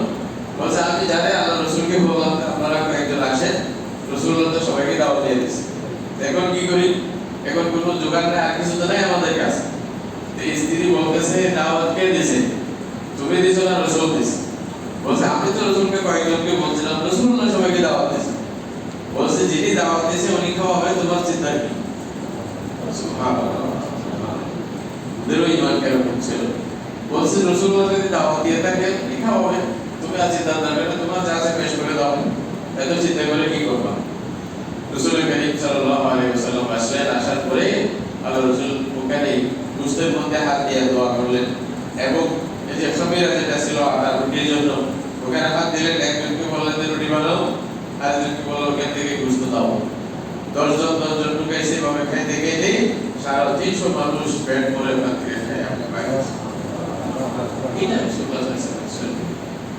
বলছে আমি জানি আল্লাহ রাসূলকে বললাম আপনারা কয়েকজন আসেন, রাসূলুল্লাহ তো সবাইকে দাওয়াত দিয়ে দিয়েছে, এখন কি করি, এখন কোনো জোগাড় নেই, আর কিছু তো নেই আমাদের কাছে। এই স্ত্রী বলতেছে দাওয়াত কে দিয়েছে, তুমি দিয়েছো না রাসূল দিয়েছে, বলছে আমি তো রাসূলকে কয়েকজনকে বলছিলাম, রাসূলুল্লাহ সবাইকে দাওয়াত দিয়েছে, বলছে যিনি দাওয়াত দিয়েছে উনি খাওয়াবে, তোমার চিন্তা কি। সুবহানাল্লাহ, ওদেরও ঈমান কেমন ছিল, বলছে রাসূলুল্লাহ যদি দাওয়াত দিয়ে থাকে কি খাওয়াবে, তুমি আজ চিন্তা না করে তোমার যা আছে পেশ করে দাও, এত চিন্তা করে কি করবা। রাসূল করিম সাল্লাল্লাহু আলাইহি ওয়াসাল্লাম আসলেন, আসার পরে আল্লাহ রাসূল ওখানে গোশতের মধ্যে হাত দিয়ে দোয়া করলেন এবং এই যে খমিরা যেটা ছিল আটা রুটির জন্য ওখানে হাত দিলেন, একজনকে বললেন যে রুটি বানাও, আরেকজনকে বললেন ওখান থেকে গোশত দাও। 10 জন ঢুকে সেভাবে খাইতে খাইতে 350 মানুষ পেট ভরে ওখান থেকে খেয়ে আমরা বাইরে আসি। এটা রাসূলুল্লাহ সাল্লাল্লাহু আলাইহি ওয়াসাল্লাম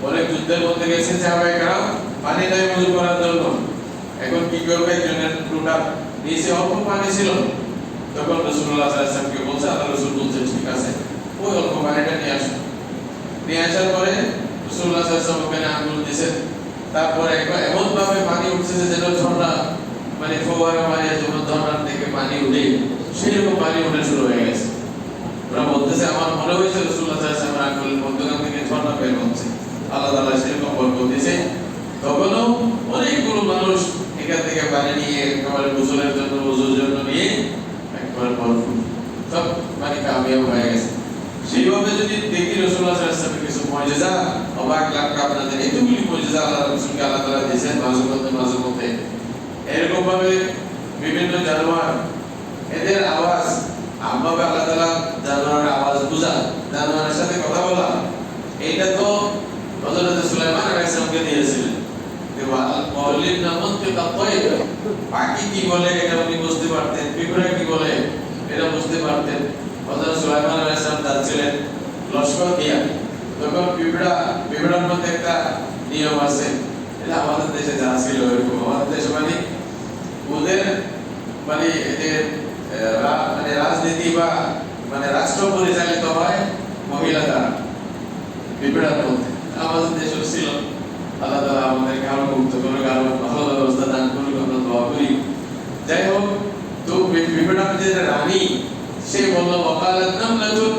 অনেক যুদ্ধের মধ্যে গেছে সাহাবায়ে কেরাম পানি নাই ওযু করার জন্য, এখন কি করবে, একজনের টুটা নিচে অল্প পানি ছিল, তখন রাসূলুল্লাহ সাল্লাল্লাহু আলাইহি ওয়াসাল্লামকে বলছে, আল্লাহ রাসূল বলছেন ঠিক আছে ওই অল্প পানিটা নিয়ে আসো। নিয়ে আসার পরে রাসূলুল্লাহ সাল্লাল্লাহু আলাইহি ওয়াসাল্লাম ওখানে আঙ্গুল দিয়েছেন, তারপরে একবার এমন ভাবে পানি উঠছে যেন ঝর্ণা, মানে ফোয়ারা মারিয়া যখন ঝর্ণার থেকে পানি উঠে সেরকম পানি উঠে শুরু হয়ে গেছে। ওরা বলতেছে আমার মনে হয়েছে রাসূলুল্লাহ সাল্লাল্লাহু আলাইহি ওয়াসাল্লাম আঙ্গুলের মধ্যখান থেকে ঝর্ণা বের হচ্ছে, আল্লাহ তাআলা সেরকম বরকত দিয়েছে। তখনও অনেকগুলো মানুষ এখান থেকে পানি নিয়ে একেবারে গোসলের জন্য ওযুর জন্য নিয়ে একবার ভরপুর সব পানি কামিয়াব হয়ে গেছে। সেইভাবে যদি দেখি রাসূলুল্লাহ সাল্লাল্লাহু আলাইহি ওয়াসাল্লামের কিছু মুজিজা, অবাক লাগবে আপনাদের। এতগুলি মুজিজা আল্লাহ রাসূলকে আল্লাহ তাআলা দিয়েছেন মাঝে মধ্যে। এরকম ভাবে বিভিন্ন জানোয়ার, এদের আওয়াজ আমভাবে আল্লাহ তাআলা জানোয়ারের আওয়াজ বুঝা, জানোয়ারের সাথে কথা বলা, এইটা তো হযরত সুলাইমান আলাইহিস সালামকে দিয়েছিলেন। ওয়ালিদ নামক তাকওয়াই পাখি কি বলে এটা উনি বুঝতে পারতেন, পিঁপড়া কি বলে এটা বুঝতে পারতেন। হযরত সুলাইমান আলাইহিস সালাম যাচ্ছিলেন লস্কর দিয়া, তখন পিঁপড়ার মধ্যে একটা নিয়ম আছে, এটা আমাদের দেশে যা ছিল এরকম, আমাদের দেশে মানে ওদের মানে এদের মানে রাজনীতি বা মানে রাষ্ট্র পরিচালিত হয় মহিলা দ্বারা, পিঁপড়ার মধ্যে আমাদের দেশে ছিল। আল্লাহ তাআলা আমাদেরকে আরো মুক্ত করুক, আরো ভালো ব্যবস্থা দান করুক, আমরা দোয়া করি। যাই হোক, তো পিঁপড়ার যে রানী সে বলল ওয়াকালাত নামলাতুন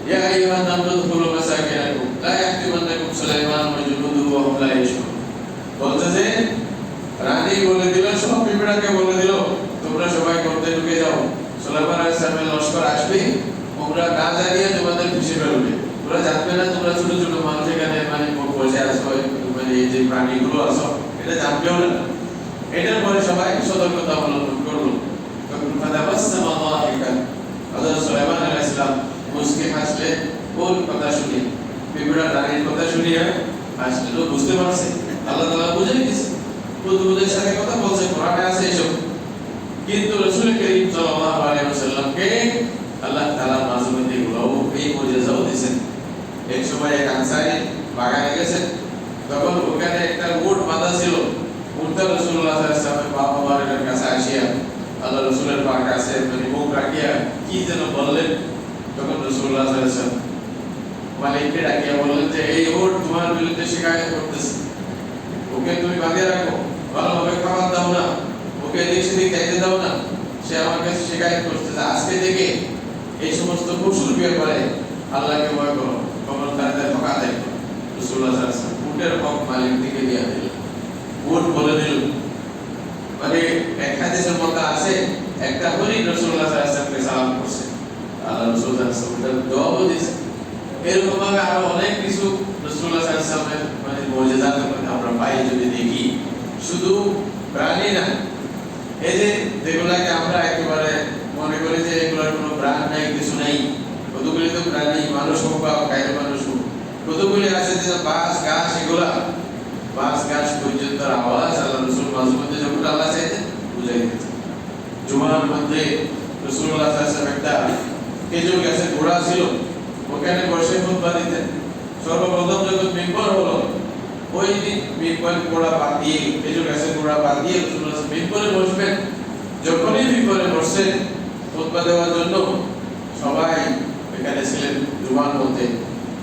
ইয়া আইয়ুহান নামলু দুখুলু মাসাকিনাকুম লা ইয়াহতিমান্নাকুম সুলাইমান ওয়া জুনুদুহু ওয়া হুম লা ইয়াশউরুন। বলতে যে রানী বলে দিল, সব পিঁপড়াকে বলে দিল তোমরা সবাই গর্তে ঢুকে যাও, সুলাইমান আলাইহিস সালামের লস্কর আসবে, তোমরা না জানিয়ে তোমাদের খুশি ফেলবে, তোমরা জানবে না তোমরা ছোট ছোট মানুষ এখানে মানে বসে আছো, মানে এই যে প্রাণীগুলো আছো এটা জানবেও না। এটার পরে সবাই সতর্কতা অবলম্বন করলো। তখন ফাতাবাসসামা দাহিকান, হযরত সুলাইমান আলাইহিস সালাম মুস্কি হাসলেন ওর কথা শুনে, পিঁপড়া রানীর কথা শুনিয়া হাসলেন। ও বুঝতে পারছে আল্লাহ তাআলা বুঝাই দিয়েছে, বুদ্ধদের সাথে কথা বলছে, কোরআনে আছে এসব। কিন্তু রাসূল করিম সাল্লাল্লাহু আলাইহি ওয়াসাল্লামকে আল্লাহ তাআলা মাঝে মধ্যে এগুলো এই মুজিজাও দিয়েছেন। এক সময় এক আনসারী বাগানে গেছেন, তখন ওখানে একটা উট বাঁধা ছিল। উটটা রাসূলুল্লাহ সাল্লাল্লাহু আলাইহি ওয়াসাল্লামের পা মোবারকের কাছে আসিয়া আল্লাহ রাসূলের পা কাছে মানে মুখ রাখিয়া কি যেন বললেন। তখন রাসূলুল্লাহ সাল্লাল্লাহু আলাইহি ওয়াসাল্লাম মালিককে ডাকিয়া বললেন যে এই উট তোমার বিরুদ্ধে শিকায়ত করতেছে, ওকে তুমি বাঁধিয়ে রাখো, ভালোভাবে খাবার দাও না, ওকে এদিক সেদিক যাইতে দাও না, সে আমার কাছে শিকায়ত করতেছে। আজকে থেকে এই সমস্ত পশুর ব্যাপারে আল্লাহকে ভয় করো, খবরদারদের হক আদায় করো। রাসূলুল্লাহ সাল্লাল্লাহু আলাইহি ওয়াসাল্লাম উটের হক মালিক থেকে দিয়ে দিল। উট বলে দিল, মানে এক হাদিসের মধ্যে আছে একটা হরিণ রাসূলুল্লাহ সাল্লাল্লাহু আলাইহি ওয়াসাল্লামকে সালাম করছে, আল্লাহ রাসূল সাল্লাল্লাহু আলাইহি ওয়াসাল্লাম দোয়াও দিয়েছে। এরকম ভাবে আরো অনেক কিছু রাসূলুল্লাহ সাল্লাল্লাহু আলাইহি ওয়াসাল্লামের মানে মুজিজাতের মধ্যে আমরা পাই যদি দেখি। শুধু প্রাণী না, এই যে যেগুলাকে আমরা একেবারে মনে করি যে এগুলোর কোনো প্রাণ নাই, কিছু নাই, কতগুলি তো প্রাণী, মানুষ হোক বা গায়ের মানুষ হোক, কতগুলি আছে যে বাস গাছ, এগুলা বাস গাছ পর্যন্ত আওয়াজ আল্লাহ রাসূল মাঝে মধ্যে যখন আল্লাহ চাইতেন বুঝাই দিতেন। জুমার মধ্যে রাসূলুল্লাহ সাল্লাল্লাহু আলাইহি ওয়াসাল্লাম একটা খেজুর গাছের গোড়া ছিল, ওখানে বসে খুতবা দিতেন। সর্বপ্রথম যখন মিম্বর হলো, ওই দিন মিম্বরের গোড়া বাদ দিয়ে, খেজুর গাছের গোড়া বাদ দিয়ে রাসূলুল্লাহ মিম্বরে বসবেন। যখনই মিম্বরে বসছেন খুতবা দেওয়ার জন্য, সবাই এখানে ছিলেন জুমার মধ্যে,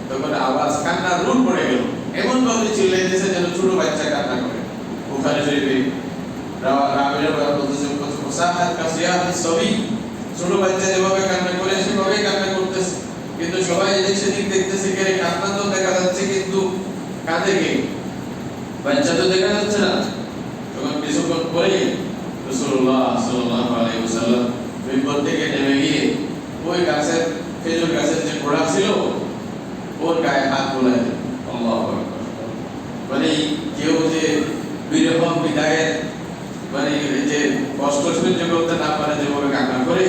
তখন আওয়াজ কান্নার রুল পড়ে গেল, এমন ভাবে চিল্লাইতেছে যেন ছোট বাচ্চা কান্না করে। বুখারী শরীফে রাবিরা বলতেছে মুসাহাত কাসিয়াহিস সবি, ছোট বাচ্চা যেভাবে কান্না করে সেভাবেই কান্না করতেছে, কিন্তু সবাই এদিক সেদিক দেখতেছে, কে কান্না তো দেখা যাচ্ছে কিন্তু কাঁদে কে, বাচ্চা তো দেখা যাচ্ছে না। তখন কিছুক্ষণ পরে রাসূলুল্লাহ সাল্লাল্লাহু আলাইহি ওয়াসাল্লাম মিম্বর থেকে নেমে গিয়ে ওই গাছের খেজুর গাছের যে গোড়া ছিল ওর গায়ে হাত বোলায় দেন। আল্লাহু আকবার। মানে কেউ যে বিরহ বিদায়ের মানে এই যে কষ্ট সহ্য করতে না পারে যেভাবে কান্না করে,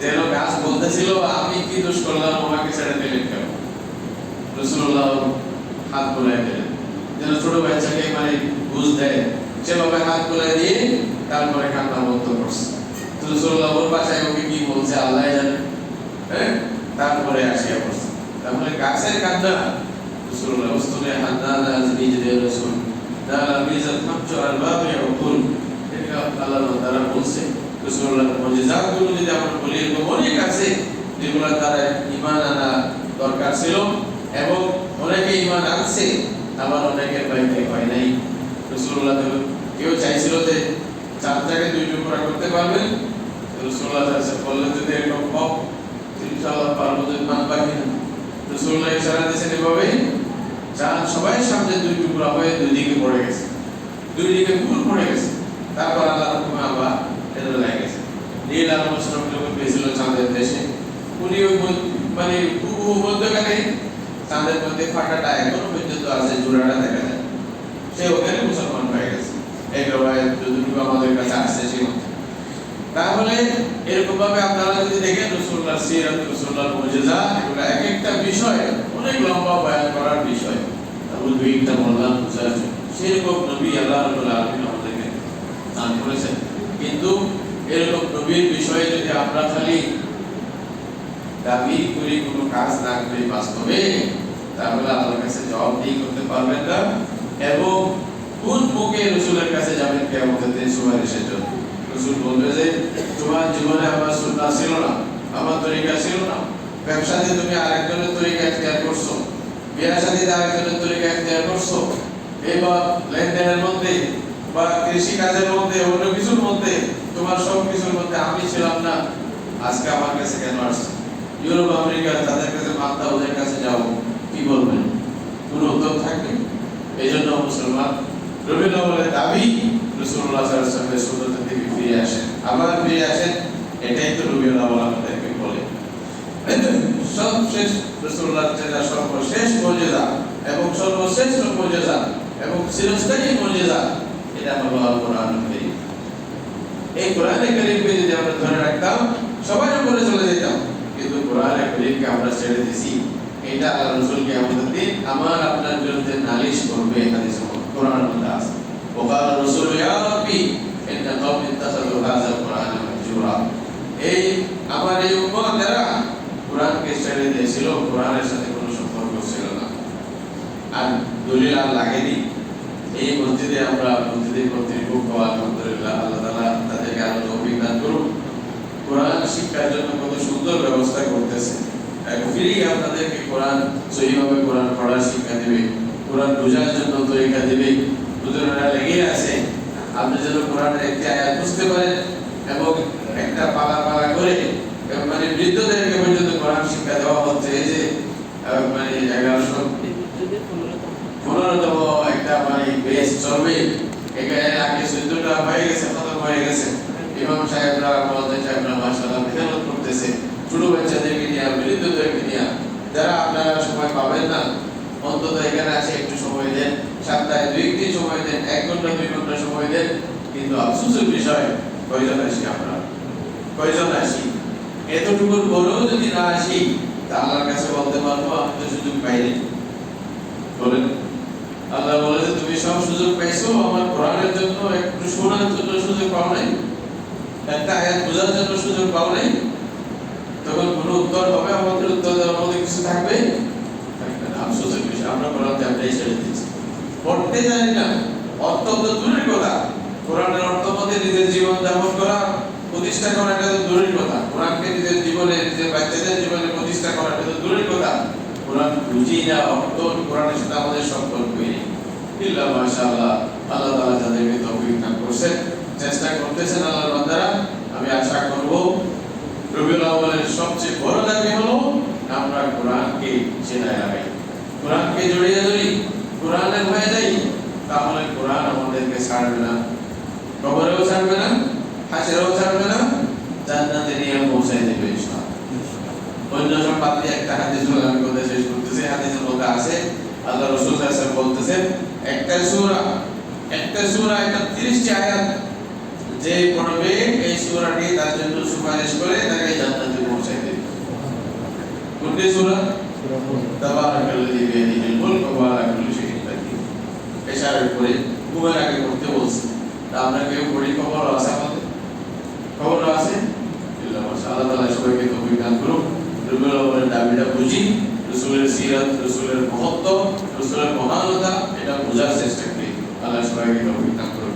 যেন গাছ বলতেছিল আমি কি দোষ করলাম আমাকে ছেড়ে দিলেন কেন, রাসূলুল্লাহ হাত বোলায় দিলেন। যেন ছোট বাচ্চাকে মানে বুঝ দেয় সেভাবে হাত বোলায় দিয়ে তারপরে কান্না বন্ধ করছে। রাসূলুল্লাহ ওর বাসায় ওকে কি বলছে আল্লাহ জানে। হ্যাঁ, তারপরে আসিয়া পড়ছে। তাহলে গাছের কান্না রাসূলুল্লাহ উসতুনে হান্নানা আজমিজে রাসূল দালা মিজাত হামজু আল বাবি উকুল। এটা আল্লাহ তাআলা বলছে রাসূলুল্লাহর মুজিজাতগুলো যদি আমরা বলি এরকম অনেক আছে যেগুলো তারা ঈমান আনা দরকার ছিল এবং অনেকে ঈমান আনছে, আবার অনেকের বাইরে হয় নাই। রাসূলুল্লাহ কেউ চাইছিল যে চারটাকে দুই টুকরা করতে পারবেন, রাসূলুল্লাহ বললেন যদি এরকম হোক ইনশাআল্লাহ পারবো, যদি মান বাকি না। রাসূলুল্লাহ ইশারা দিয়েছেন এভাবে চাঁদ সবাই সামনে দুই টুকরা হয়ে দুই দিকে পড়ে গেছে, দুই দিকে ফুল পড়ে গেছে। তারপর আল্লাহর হুকুমে আবার এটা লেগে গেছে। নীল আলোচনা যখন পেয়েছিল চাঁদের দেশে, উনি ওই মানে মধ্যখানে চাঁদের মধ্যে ফাটাটা এখনো পর্যন্ত আছে, জোড়াটা দেখা যায়, সে ওখানে মুসলমান হয়ে গেছে। এই রবায়াত যতটুকু আমাদের কাছে আসছে ছিল। তাহলে এরকম ভাবে আপনারা যদি দেখেন রাসূলুল্লাহর সিরাত, রাসূলুল্লাহর মুজিজা, এগুলো এক একটা বিষয় অনেক লম্বা বয়ান করার বিষয়। তাহলে দুইটা বললাম বুঝার জন্য সেরকম নবী আল্লাহ রাব্বুল আলামিন আমাদেরকে দান করেছেন। কিন্তু এরকম নবীর বিষয়ে যদি আমরা খালি দাবি করি কোনো কাজ না করে বাস্তবে, তাহলে আল্লাহর কাছে জবাবদিহি করতে পারবেন না এবং কোন মুখে রাসূলের কাছে যাবেন কিয়ামতের দিন সুপারিশের জন্য। রাসূল বলবে যে তোমার জীবনে আমার সুন্নাহ ছিল না, আমার তরিকা ছিল না, ব্যবসাতে তুমি আরেকজনের তরিকা ইখতিয়ার করছো, বিয়ে শাদীতে আরেকজনের তরিকা ইখতিয়ার করছো, এইবার লেনদেনের মধ্যে বা কৃষি কাজের মধ্যে অন্য কিছুর মধ্যে তোমার সব কিছুর মধ্যে আমি ছিলাম না, আজকে আমার কাছে কেন আসছো? ইউরোপ আমেরিকা তাদের কাছে মাত্রা ওদের কাছে যাও, কি বলবেন? কোনো উত্তর থাকবে? এই জন্য মুসলমান রবিউল আউয়ালের দাবি রাসূলুল্লাহ সাল্লাল্লাহু আলাইহি ওয়াসাল্লামের সুন্নাতের দিকে ফিরে আসেন, আবার ফিরে আসেন। এটাই তো রবিউল আউয়াল আমাদেরকে বলে। সবশেষ রাসূলুল্লাহর যেটা সর্বশেষ মুজিজা এবং সর্বশ্রেষ্ঠ মুজিজা এবং চিরস্থায়ী মুজিজা, এটা হলো আল কোরআনুল কারীম। এই কোরআনে কারীমকে যদি আমরা ধরে রাখতাম সবাই উপরে চলে যেতাম, কিন্তু কোরআনে কারীমকে আমরা ছেড়ে দিয়েছি। এটা আল্লাহ রাসূলকে আমাদের দিন আমার আপনার বিরুদ্ধে নালিশ করবে, হাদিস কোরআনের মধ্যে আছে। ওয়াকাল রাসূল ইয়া রাব্বি ইন্না কওমি ইত্তাখাযু হাযাল কোরআনা মাহজুরা। এই আমার এই উম্মতেরা কোরআনকে ছেড়ে দিয়েছিল, কোরআনের সাথে কোনো সম্পর্ক ছিল না। আর দলিল আর লাগেনি। এই মসজিদে আমরা মসজিদের কর্তৃপক্ষ আলহামদুলিল্লাহ আল্লাহ তাআলা তাদেরকে আরো তৌফিক দান করুন, কোরআন শিক্ষার জন্য কত সুন্দর ব্যবস্থা করতেছে। ফ্রি আপনাদেরকে কোরআন সহিভাবে কোরআন পড়ার শিক্ষা দেবে, কোরআন বোঝার জন্য তরিকা দেবে। হুজুরেরা লেগে আছে আপনি যেন কোরআনের একটি আয়াত বুঝতে পারেন এবং একটা পালা পালা করে মানে বৃদ্ধদেরকে পর্যন্ত কোরআন শিক্ষা দেওয়া হচ্ছে। এই যে মানে 1115তম একটা মানে বেশ চলবে, এখানে আগে 14টা হয়ে গেছে, খতম হয়ে গেছে। ইমাম সাহেবরা মুয়াজ্জিন সাহেবরা মাশাআল্লাহ মেহনত করতেছে, ছোট বাচ্চাদেরকে নিয়ে, বৃদ্ধদেরকে নিয়ে। যারা আপনারা সময় পাবেন না অন্তত এখানে আসে একটু সময় দেন, সপ্তাহে 2-3 সময় দেন, 1 ঘন্টা 2 ঘন্টা সময় দেন। কিন্তু আফসোসের বিষয় কয়জন আসি আমরা, কয়জন আসি? এতটুকুর পরেও যদি না আসি তা আল্লাহর কাছে বলতে পারবো আমি তো সুযোগ পাইনি। বলেন, আল্লাহ বলে যে তুমি সব সুযোগ পাইছো, আমার কোরআনের জন্য একটু শোনার জন্য সুযোগ পাও নাই, একটা আয়াত বোঝার জন্য সুযোগ পাও নাই। তখন কোনো উত্তর হবে? আমাদের উত্তর দেওয়ার মধ্যে কিছু থাকবে? আফসোসের বিষয় আমরা কোরআন জানতেই ছেড়ে দিচ্ছি, পড়তে জানি না। অর্থ তো দূরের কথা, কোরআনের অর্থ মধ্যে নিজের জীবন যাপন করা, প্রতিষ্ঠা করা, এটা তো দূরের কথা। কোরআনকে নিজের জীবনে, নিজের বাচ্চাদের জীবনে প্রতিষ্ঠা করা, এটা তো দূরের কথা। কোরআন বুঝি না, অর্থ কোরআনের সাথে আমাদের সম্পর্ক নেই। ইল্লা মাশাআল্লাহ, আল্লাহ তাআলা যাদেরকে তৌফিক দান করছেন, চেষ্টা করতেছেন আল্লাহর বান্দারা। আমি আশা করব রবিউল আউয়ালের সবচেয়ে বড় দাবি হলো আমরা কোরআনকে চেনায় রাখি, কোরআনকে জড়িয়ে ধরি, কোরআনের হয়ে যাই। তাহলে কোরআন আমাদেরকে ছাড়বে না, কবরেও ছাড়বে না, হাসরেও ছাড়বে না, জান্নাতে নিয়ে পৌঁছায় দেবে ইনশাআল্লাহ। অন্য সব বাদ দিয়ে একটা হাদিস আমি কথা শেষ করতেছি। রাসূল সাল্লাল্লাহু আলাইহি ওয়াসাল্লাম বলতেছেন একটা সূরা এটা 30টি আয়াত যে পড়বে এই সূরাটি তার জন্য সুপারিশ করে তাকে জান্নাতে পৌঁছায় দেবে। কোনটি সূরা? তাবারাকাল্লাযী বিয়াদিহিল মুলক ওয়া আলা কুল্লি শাইইন কাদির। এশারের পরে ঘুমের আগে পড়তে বলছে। তা আমরা কেউ পড়ি, খবর আছে আমাদের? খবর আছে? আল্লাহ মাশাআল্লাহ তাআলা সবাইকে তৌফিক দান করুন। রবিউল আউয়ালের দাবিটা বুঝি, রাসূলের সিরাত, রাসূলের মহত্ব, রাসূলের মহানতা এটা বোঝার চেষ্টা করি। আল্লাহ সবাইকে তৌফিক দান করুন।